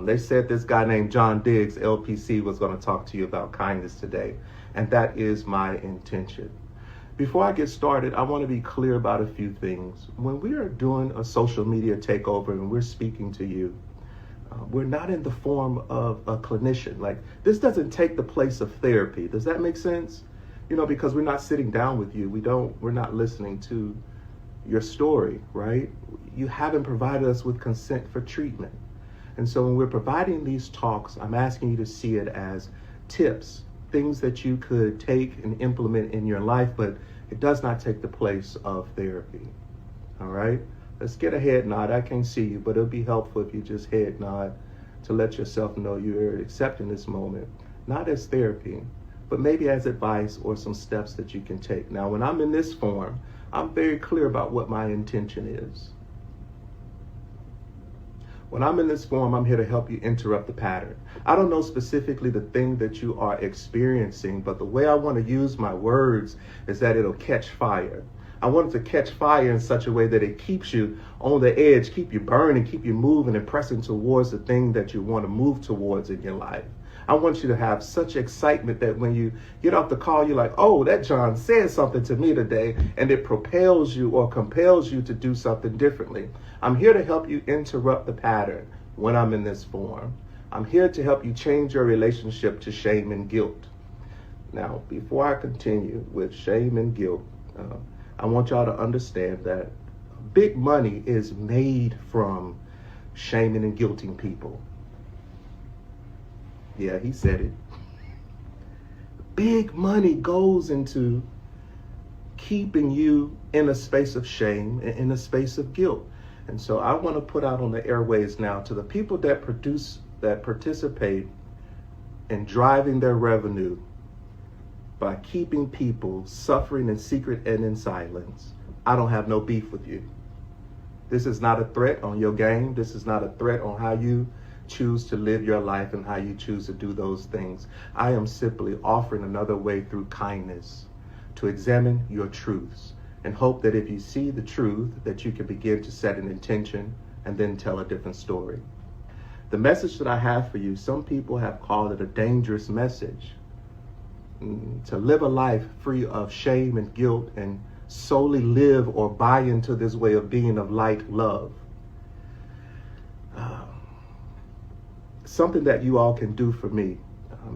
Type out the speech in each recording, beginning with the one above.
They said this guy named John Diggs, LPC, was going to talk to you about kindness today, and that is my intention. Before I get started, I want to be clear about a few things. When we are doing a social media takeover and we're speaking to you, we're not in the form of a clinician. Like, this doesn't take the place of therapy. Does that make sense? Because we're not sitting down with you. We're not listening to your story, right? You haven't provided us with consent for treatment. And so when we're providing these talks, I'm asking you to see it as tips, things that you could take and implement in your life, but it does not take the place of therapy. All right? Let's get a head nod. I can't see you, but it'll be helpful if you just head nod to let yourself know you're accepting this moment, not as therapy, but maybe as advice or some steps that you can take. Now, when I'm in this form, I'm very clear about what my intention is. When I'm in this form, I'm here to help you interrupt the pattern. I don't know specifically the thing that you are experiencing, but the way I want to use my words is that it'll catch fire. I want it to catch fire in such a way that it keeps you on the edge, keep you burning, keep you moving and pressing towards the thing that you want to move towards in your life. I want you to have such excitement that when you get off the call, you're like, oh, that John said something to me today, and it propels you or compels you to do something differently. I'm here to help you interrupt the pattern when I'm in this form. I'm here to help you change your relationship to shame and guilt. Now, before I continue with shame and guilt, I want y'all to understand that big money is made from shaming and guilting people. Yeah, he said it. Big money goes into keeping you in a space of shame and in a space of guilt. And so I want to put out on the airways now to the people that participate in driving their revenue by keeping people suffering in secret and in silence. I don't have no beef with you. This is not a threat on your game. This is not a threat on how you choose to live your life and how you choose to do those things. I am simply offering another way through kindness to examine your truths and hope that if you see the truth, that you can begin to set an intention and then tell a different story. The message that I have for you, some people have called it a dangerous message. To live a life free of shame and guilt and solely live or buy into this way of being of light love. Something that you all can do for me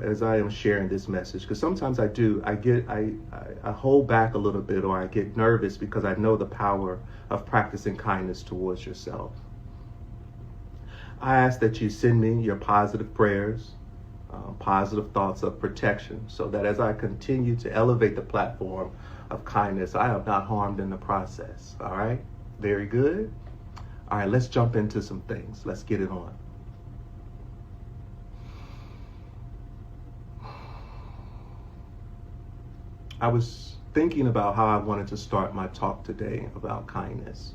as I am sharing this message, because sometimes I hold back a little bit, or I get nervous because I know the power of practicing kindness towards yourself. I ask that you send me your positive prayers, positive thoughts of protection, so that as I continue to elevate the platform of kindness, I am not harmed in the process. All right? Very good. All right, let's jump into some things. Let's get it on. I was thinking about how I wanted to start my talk today about kindness.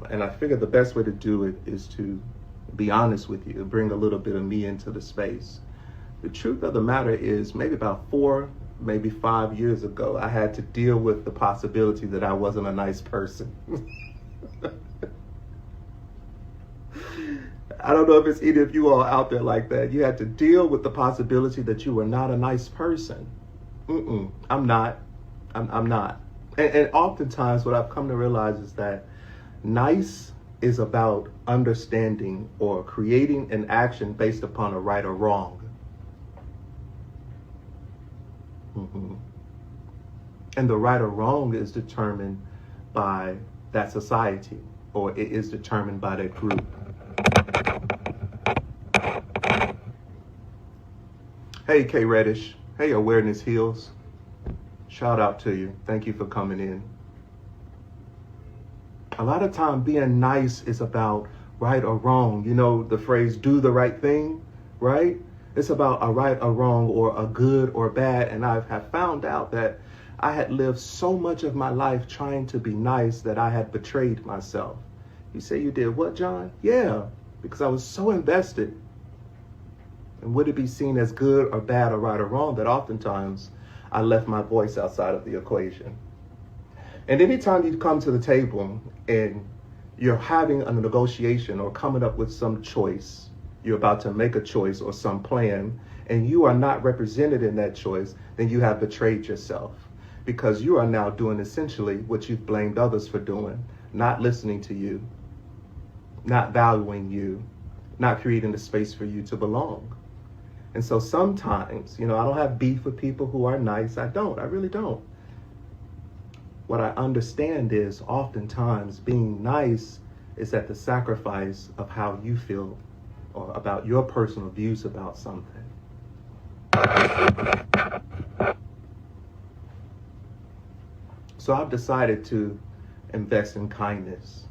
And I figured the best way to do it is to be honest with you, bring a little bit of me into the space. The truth of the matter is, maybe about 4, maybe 5 years ago, I had to deal with the possibility that I wasn't a nice person. I don't know if it's any of you all out there like that. You had to deal with the possibility that you were not a nice person. I'm not. I'm not. And oftentimes what I've come to realize is that nice is about understanding or creating an action based upon a right or wrong. And the right or wrong is determined by that society, or it is determined by that group. Hey, K Reddish. Hey, Awareness Heals. Shout out to you. Thank you for coming in. A lot of time being nice is about right or wrong. You know the phrase, do the right thing, right? It's about a right or wrong, or a good or bad. And I have found out that I had lived so much of my life trying to be nice that I had betrayed myself. You say you did what, John? Yeah, because I was so invested. And would it be seen as good or bad or right or wrong that oftentimes I left my voice outside of the equation. And anytime you come to the table and you're having a negotiation or coming up with some choice, you're about to make a choice or some plan, and you are not represented in that choice, then you have betrayed yourself, because you are now doing essentially what you've blamed others for doing, not listening to you, not valuing you, not creating the space for you to belong. And so sometimes, I don't have beef with people who are nice. I really don't. What I understand is oftentimes being nice is at the sacrifice of how you feel or about your personal views about something. So I've decided to invest in kindness.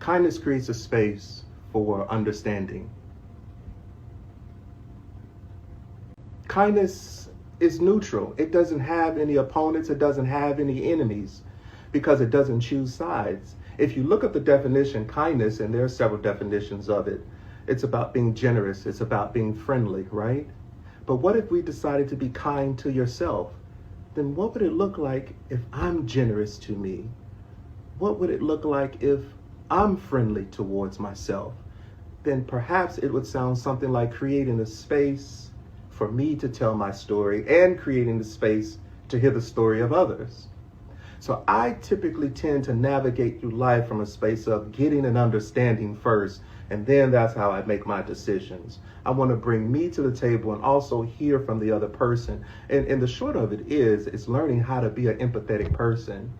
Kindness creates a space for understanding. Kindness is neutral. It doesn't have any opponents. It doesn't have any enemies because it doesn't choose sides. If you look at the definition, kindness, and there are several definitions of it, it's about being generous. It's about being friendly, right? But what if we decided to be kind to yourself? Then what would it look like if I'm generous to me? What would it look like if I'm friendly towards myself? Then perhaps it would sound something like creating a space for me to tell my story and creating the space to hear the story of others. So I typically tend to navigate through life from a space of getting an understanding first, and then that's how I make my decisions. I want to bring me to the table and also hear from the other person. And the short of it is, it's learning how to be an empathetic person.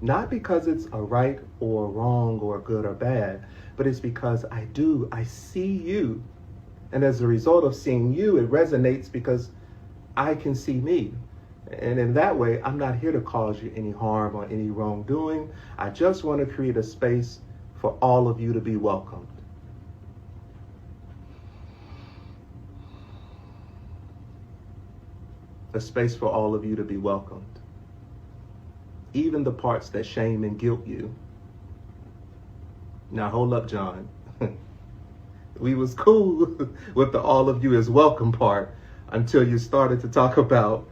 Not because it's a right or wrong or good or bad, but it's because I see you. And as a result of seeing you, it resonates because I can see me. And in that way, I'm not here to cause you any harm or any wrongdoing. I just want to create a space for all of you to be welcomed. A space for all of you to be welcomed. Even the parts that shame and guilt you. Now hold up, John. We was cool with the all of you is welcome part until you started to talk about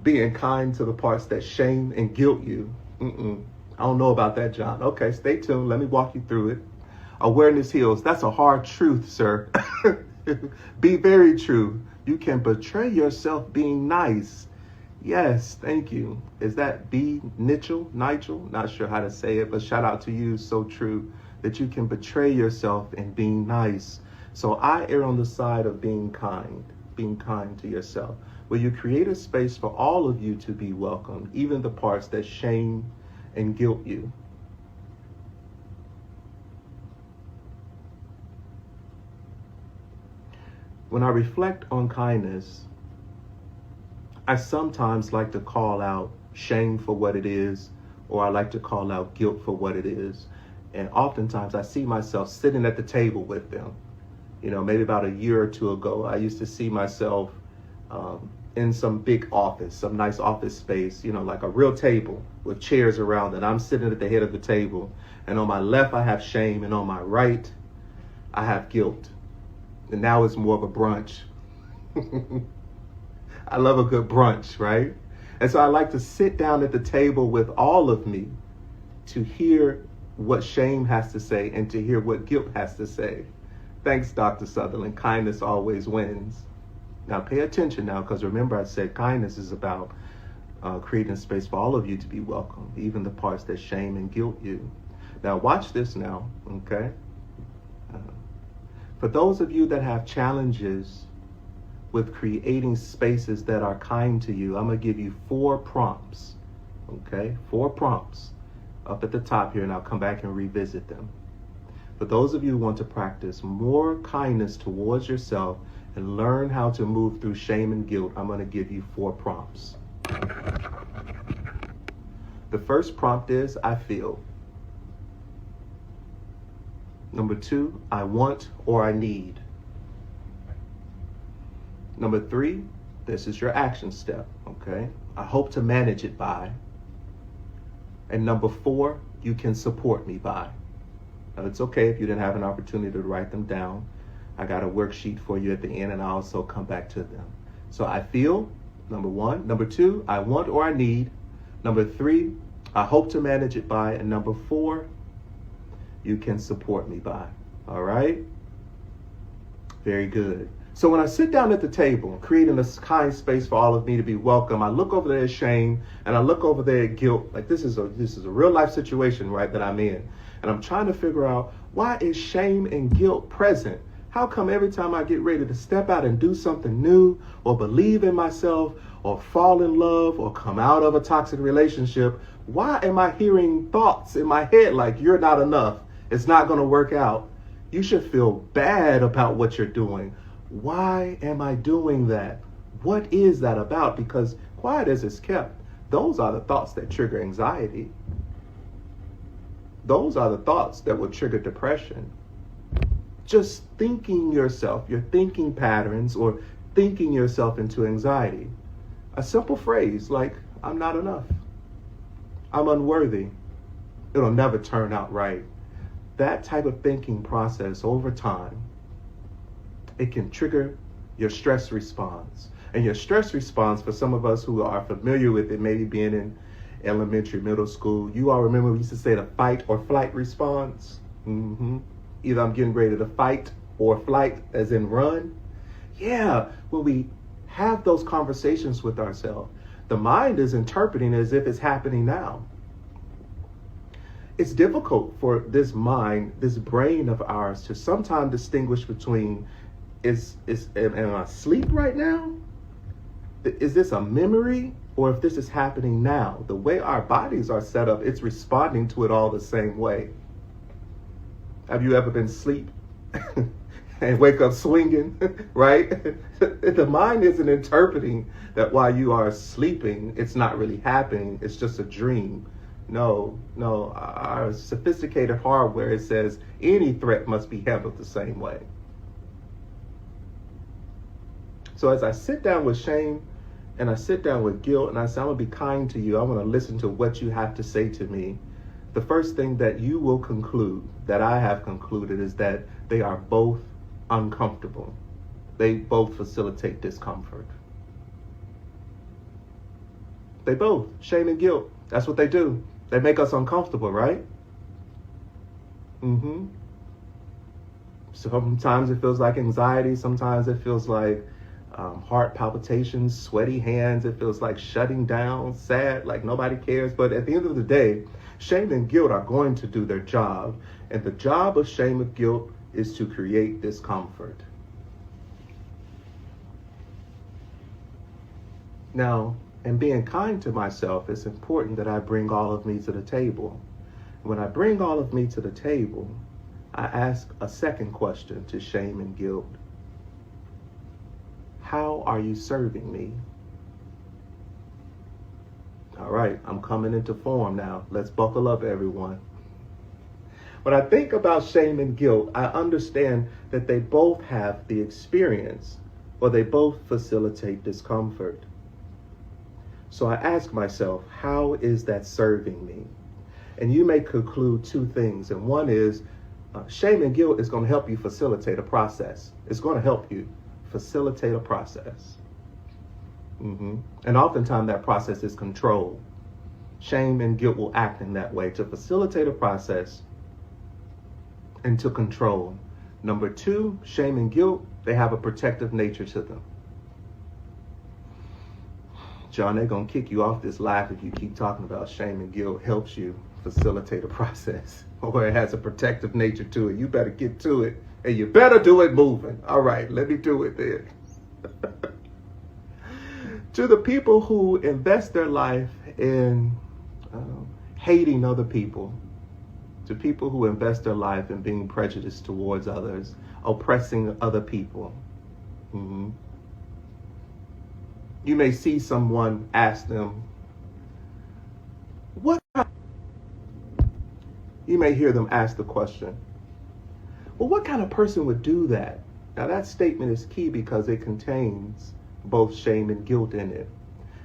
being kind to the parts that shame and guilt you. I don't know about that, John. Okay, stay tuned. Let me walk you through it. Awareness heals. That's a hard truth, sir. Be very true. You can betray yourself being nice. Yes, thank you. Is that B. Nigel? Not sure how to say it, but shout out to you. So true that you can betray yourself in being nice. So I err on the side of being kind to yourself. Will you create a space for all of you to be welcome, even the parts that shame and guilt you? When I reflect on kindness, I sometimes like to call out shame for what it is, or I like to call out guilt for what it is. And oftentimes I see myself sitting at the table with them. Maybe about a year or two ago, I used to see myself in some big office, some nice office space, like a real table with chairs around it. I'm sitting at the head of the table, and on my left I have shame, and on my right I have guilt. And now it's more of a brunch. I love a good brunch, right? And so I like to sit down at the table with all of me to hear what shame has to say and to hear what guilt has to say. Thanks, Dr. Sutherland. Kindness always wins. Now pay attention now, because remember I said kindness is about creating space for all of you to be welcome, even the parts that shame and guilt you. Now watch this now, okay? For those of you that have challenges with creating spaces that are kind to you, I'm going to give you 4 prompts, okay? 4 prompts up at the top here, and I'll come back and revisit them. For those of you who want to practice more kindness towards yourself and learn how to move through shame and guilt, I'm going to give you 4 prompts. The first prompt is, I feel. Number 2, I want or I need. Number 3, this is your action step, okay? I hope to manage it by. And number 4, you can support me by. Now, it's okay if you didn't have an opportunity to write them down. I got a worksheet for you at the end, and I'll also come back to them. So I feel, number 1. Number 2, I want or I need. Number 3, I hope to manage it by. And number 4, you can support me by. All right? Very good. So when I sit down at the table, creating a kind space for all of me to be welcome, I look over there at shame and I look over there at guilt. Like this is a real life situation, right, that I'm in. And I'm trying to figure out, why is shame and guilt present? How come every time I get ready to step out and do something new or believe in myself or fall in love or come out of a toxic relationship, why am I hearing thoughts in my head like, you're not enough, it's not going to work out, you should feel bad about what you're doing? Why am I doing that? What is that about? Because quiet as it's kept, those are the thoughts that trigger anxiety. Those are the thoughts that will trigger depression. Just thinking yourself, your thinking patterns, or thinking yourself into anxiety. A simple phrase like, I'm not enough, I'm unworthy, it'll never turn out right. That type of thinking process over time, it can trigger your stress response. And your stress response, for some of us who are familiar with it, maybe being in elementary, middle school, you all remember we used to say the fight or flight response. Either I'm getting ready to fight or flight, as in run. Yeah, when we have those conversations with ourselves, the mind is interpreting as if it's happening now. It's difficult for this mind, this brain of ours, to sometimes distinguish between, am I asleep right now? Is this a memory? Or if this is happening now? The way our bodies are set up, it's responding to it all the same way. Have you ever been asleep and wake up swinging, right? The mind isn't interpreting that while you are sleeping, it's not really happening. It's just a dream. No. Our sophisticated hardware, it says any threat must be handled the same way. So as I sit down with shame and I sit down with guilt and I say, I'm going to be kind to you, I want to listen to what you have to say to me, the first thing that you will conclude, that I have concluded, is that they are both uncomfortable. They both facilitate discomfort. They both, shame and guilt, that's what they do. They make us uncomfortable, right? Sometimes it feels like anxiety. Sometimes it feels like heart palpitations, sweaty hands. It feels like shutting down, sad, like nobody cares. But at the end of the day, shame and guilt are going to do their job. And the job of shame and guilt is to create discomfort. Now, in being kind to myself, it's important that I bring all of me to the table. When I bring all of me to the table, I ask a second question to shame and guilt. How are you serving me? All right, I'm coming into form now. Let's buckle up, everyone. When I think about shame and guilt, I understand that they both have the experience, or they both facilitate discomfort. So I ask myself, how is that serving me? And you may conclude two things. And one is, shame and guilt is going to help you facilitate a process. It's going to help you facilitate a process. And oftentimes that process is control. Shame and guilt will act in that way to facilitate a process and to control. Number two, shame and guilt, they have a protective nature to them. John, they're going to kick you off this life if you keep talking about shame and guilt helps you facilitate a process, or it has a protective nature to it. You better get to it, and you better do it moving. All right, let me do it then. To the people who invest their life in hating other people, to people who invest their life in being prejudiced towards others, oppressing other people. You may see someone, ask them, you may hear them ask the question, well, what kind of person would do that? Now that statement is key because it contains both shame and guilt in it.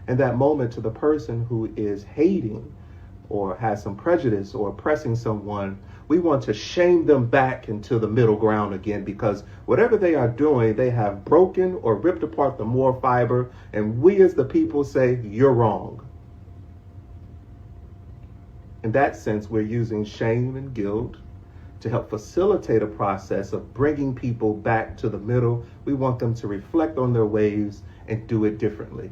And that moment, to the person who is hating or has some prejudice or oppressing someone, we want to shame them back into the middle ground again, because whatever they are doing, they have broken or ripped apart the moral fiber, and we as the people say, you're wrong. In that sense, we're using shame and guilt to help facilitate a process of bringing people back to the middle. We want them to reflect on their ways and do it differently.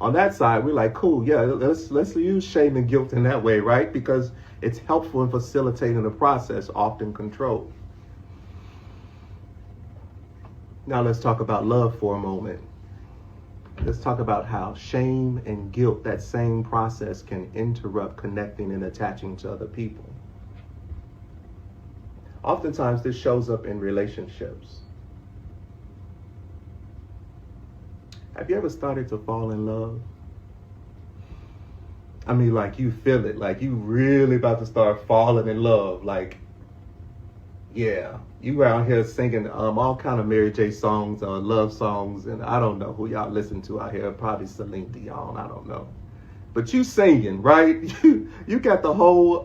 On that side, we're like, cool, yeah, let's use shame and guilt in that way, right? Because it's helpful in facilitating the process, often controlled. Now let's talk about love for a moment. Let's talk about how shame and guilt, that same process, can interrupt connecting and attaching to other people. Oftentimes this shows up in relationships. Have you ever started to fall in love? I mean, like you feel it, like you really about to start falling in love. Like, yeah, you out here singing all kind of Mary J songs or love songs, and I don't know who y'all listen to out here. Probably Celine Dion, I don't know. But you singing, right? You got the whole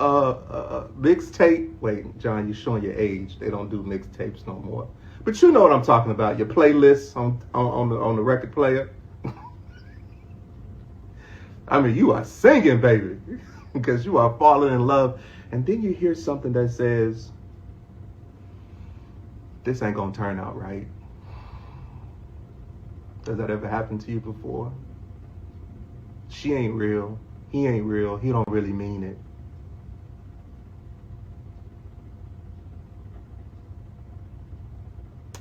mixtape. Wait, John, you showing your age. They don't do mixtapes no more. But you know what I'm talking about. Your playlists on the record player. I mean, you are singing, baby, because you are falling in love. And then you hear something that says, this ain't gonna turn out right. Does that ever happen to you before? She ain't real. He ain't real. He don't really mean it.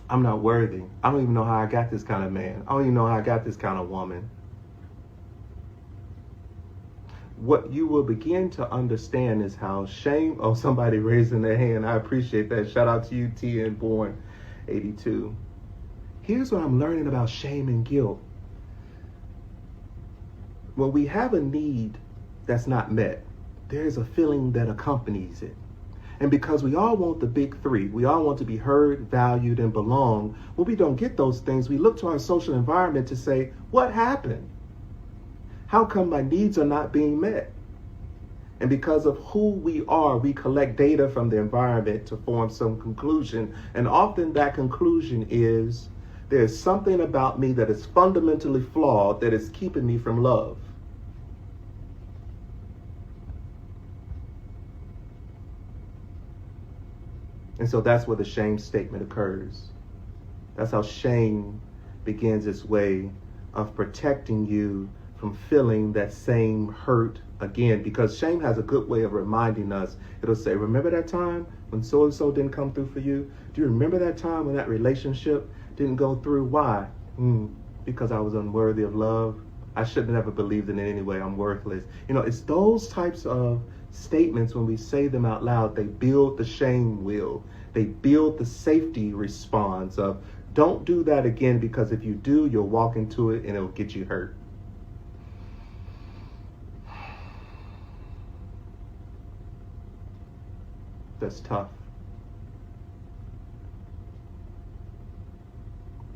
I'm not worthy. I don't even know how I got this kind of man. I don't even know how I got this kind of woman. What you will begin to understand is how shame, oh, somebody raising their hand. I appreciate that. Shout out to you, TN Born 82. Here's what I'm learning about shame and guilt. When we have a need that's not met, there's a feeling that accompanies it. And because we all want the big three, we all want to be heard, valued, and belong, when we don't get those things, we look to our social environment to say, what happened? How come my needs are not being met? And because of who we are, we collect data from the environment to form some conclusion. And often that conclusion is, there's something about me that is fundamentally flawed that is keeping me from love. And so that's where the shame statement occurs. That's how shame begins its way of protecting you from feeling that same hurt again, because shame has a good way of reminding us. It'll say, remember that time when so-and-so didn't come through for you? Do you remember that time when that relationship didn't go through? Why? Because I was unworthy of love. I should have never believed in it anyway. I'm worthless. You know, it's those types of statements, when we say them out loud, they build the shame wheel. They build the safety response of, don't do that again, because if you do, you'll walk into it and it'll get you hurt. That's tough.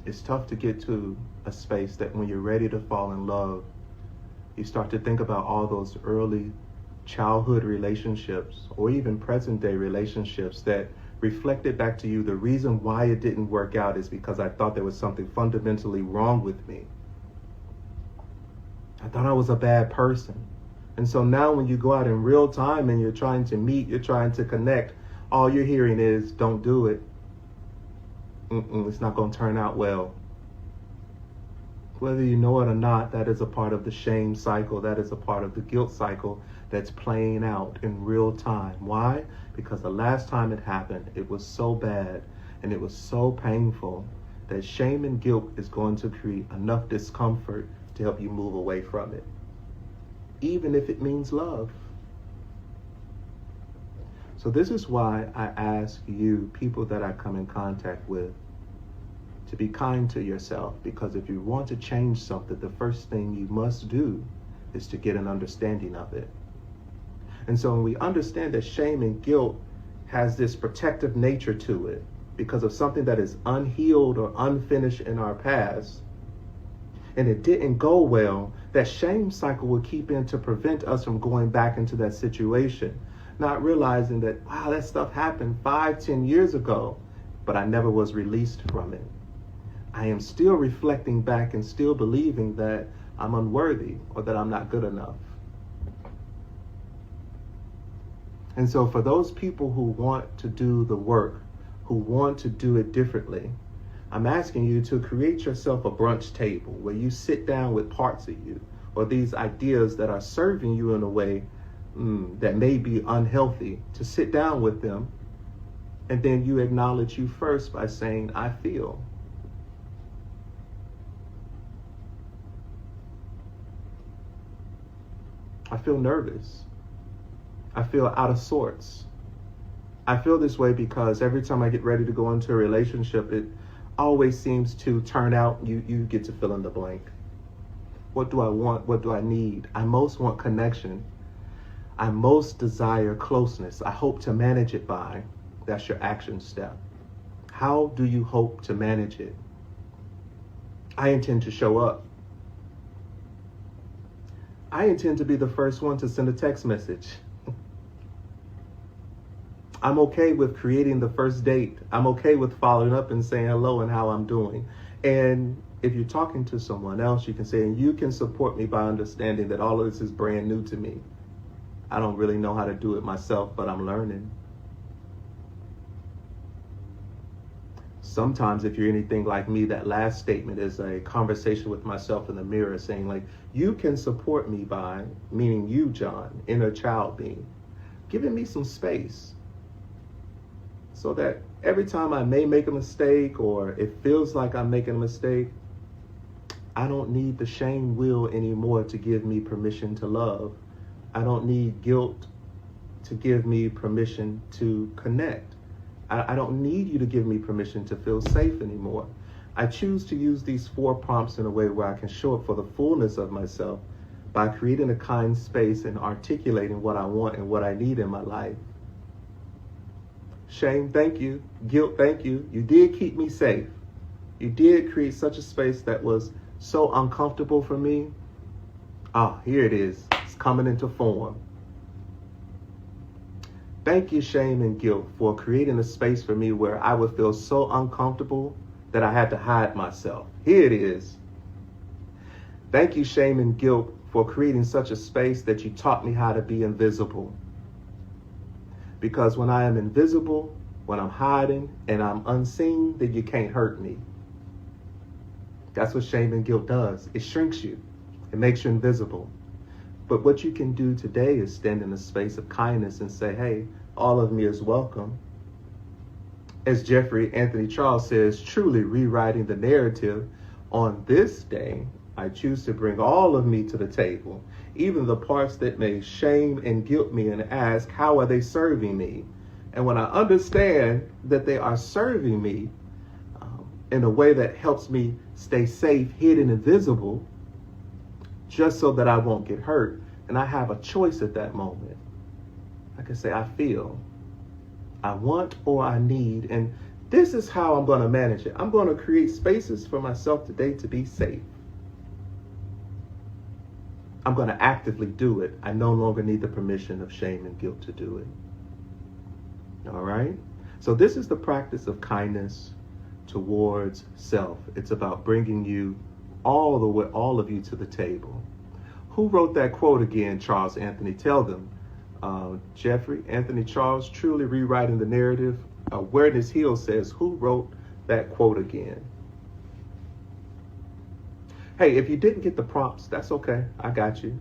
It's tough to get to a space that when you're ready to fall in love, you start to think about all those early childhood relationships or even present day relationships that reflected back to you the reason why it didn't work out is because I thought there was something fundamentally wrong with me. I thought I was a bad person. And so now when you go out in real time and you're trying to meet, you're trying to connect, all you're hearing is, don't do it. It's not going to turn out well. Whether you know it or not, that is a part of the shame cycle. That is a part of the guilt cycle that's playing out in real time. Why? Because the last time it happened, it was so bad and it was so painful that shame and guilt is going to create enough discomfort to help you move away from it, even if it means love. So this is why I ask you, people that I come in contact with, to be kind to yourself, because if you want to change something, the first thing you must do is to get an understanding of it. And so when we understand that shame and guilt has this protective nature to it because of something that is unhealed or unfinished in our past, and it didn't go well, that shame cycle will keep in to prevent us from going back into that situation, not realizing that, wow, that stuff happened 5-10 years ago, but I never was released from it. I am still reflecting back and still believing that I'm unworthy or that I'm not good enough. And so for those people who want to do the work, who want to do it differently, I'm asking you to create yourself a brunch table where you sit down with parts of you or these ideas that are serving you in a way that may be unhealthy, to sit down with them. And then you acknowledge you first by saying, I feel. I feel nervous. I feel out of sorts. I feel this way because every time I get ready to go into a relationship, it always seems to turn out, you get to fill in the blank. What do I want? What do I need? I most want connection. I most desire closeness. I hope to manage it by. That's your action step. How do you hope to manage it? I intend to show up. I intend to be the first one to send a text message. I'm okay with creating the first date. I'm okay with following up and saying hello and how I'm doing. And if you're talking to someone else, you can say, and you can support me by understanding that all of this is brand new to me. I don't really know how to do it myself, but I'm learning. Sometimes if you're anything like me, that last statement is a conversation with myself in the mirror saying, like, you can support me by, meaning you, John, inner child being, giving me some space so that every time I may make a mistake or it feels like I'm making a mistake, I don't need the shame wheel anymore to give me permission to love. I don't need guilt to give me permission to connect. I don't need you to give me permission to feel safe anymore. I choose to use these 4 prompts in a way where I can show up for the fullness of myself by creating a kind space and articulating what I want and what I need in my life. Shame, thank you. Guilt, thank you. You did keep me safe. You did create such a space that was so uncomfortable for me. Here it is. It's coming into form. Thank you, shame and guilt, for creating a space for me where I would feel so uncomfortable that I had to hide myself. Here it is. Thank you, shame and guilt, for creating such a space that you taught me how to be invisible. Because when I am invisible, when I'm hiding and I'm unseen, then you can't hurt me. That's what shame and guilt does. It shrinks you. It makes you invisible. But what you can do today is stand in a space of kindness and say, hey, all of me is welcome. As Jeffrey Anthony Charles says, truly rewriting the narrative, on this day, I choose to bring all of me to the table, even the parts that may shame and guilt me, and ask, how are they serving me? And when I understand that they are serving me in a way that helps me stay safe, hidden, and visible, just so that I won't get hurt, and I have a choice at that moment. I can say, I feel, I want, or I need, and this is how I'm going to manage it. I'm going to create spaces for myself today to be safe. I'm going to actively do it. I no longer need the permission of shame and guilt to do it. All right? So this is the practice of kindness towards self. It's about bringing you all of you to the table. Who wrote that quote again, Charles Anthony? Tell them. Jeffrey Anthony Charles, truly rewriting the narrative. Awareness Hill says, who wrote that quote again? Hey, if you didn't get the prompts, that's okay. I got you.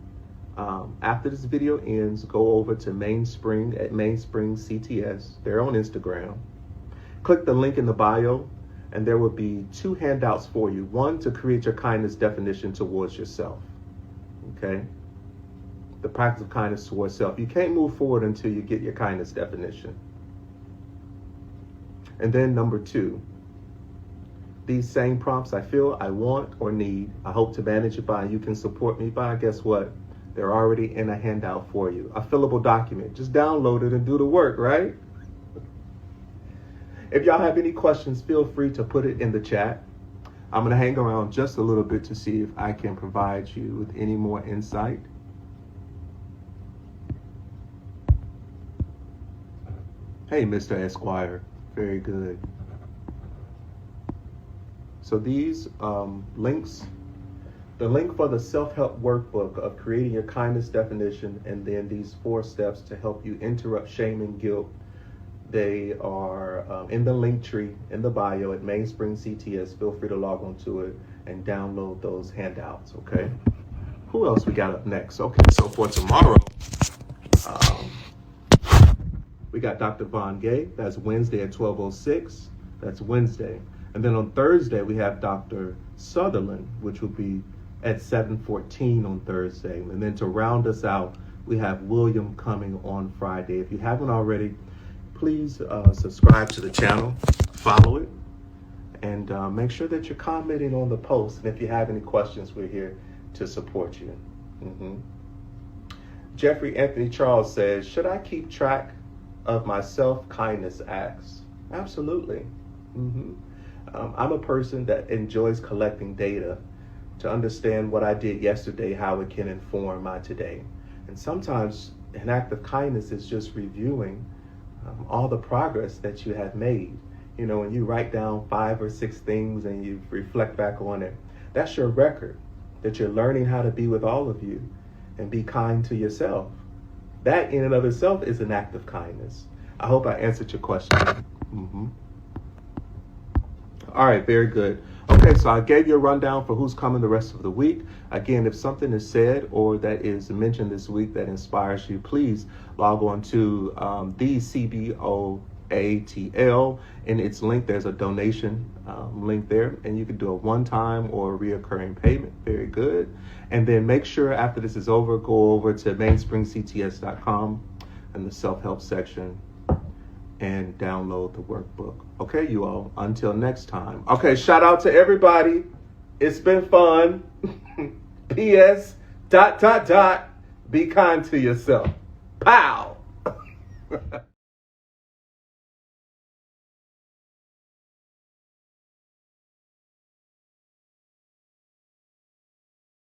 After this video ends, go over to Mainspring at Mainspring CTS. They're on Instagram. Click the link in the bio, and there will be 2 handouts for you. One, to create your kindness definition towards yourself. Okay? The practice of kindness towards self. You can't move forward until you get your kindness definition. And then number 2, these same prompts, I feel, I want, or need, I hope to manage it by, you can support me by, guess what? They're already in a handout for you. A fillable document. Just download it and do the work, right? If y'all have any questions, feel free to put it in the chat. I'm going to hang around just a little bit to see if I can provide you with any more insight. Hey, Mr. Esquire. Very good. So these links The link for the self-help workbook of creating your kindness definition and then these 4 steps to help you interrupt shame and guilt, they are in the link tree in the bio at Mainspring CTS. Feel free to log on to it and download those handouts, okay? Who else we got up next? Okay, so for tomorrow, we got Dr. Von Gay. That's Wednesday at 12:06. That's Wednesday. And then on Thursday, we have Dr. Sutherland, which will be at 7:14 on Thursday. And then to round us out, we have William coming on Friday. If you haven't already, please subscribe to the channel, follow it, and make sure that you're commenting on the post. And if you have any questions, we're here to support you. Jeffrey Anthony Charles says, should I keep track of my self-kindness acts? Absolutely. I'm a person that enjoys collecting data to understand what I did yesterday, how it can inform my today. And sometimes an act of kindness is just reviewing all the progress that you have made. You know, when you write down 5 or 6 things and you reflect back on it, that's your record, that you're learning how to be with all of you and be kind to yourself. That in and of itself is an act of kindness. I hope I answered your question. All right, very good. Okay, so I gave you a rundown for who's coming the rest of the week. Again, if something is said or that is mentioned this week that inspires you, please log on to the CBOATL. In its link, there's a donation link there, and you can do a one-time or a reoccurring payment. Very good. And then make sure after this is over, go over to mainspringcts.com and the self-help section and download the workbook. Okay, you all, until next time. Okay, shout out to everybody. It's been fun. P.S. ... Be kind to yourself. Pow!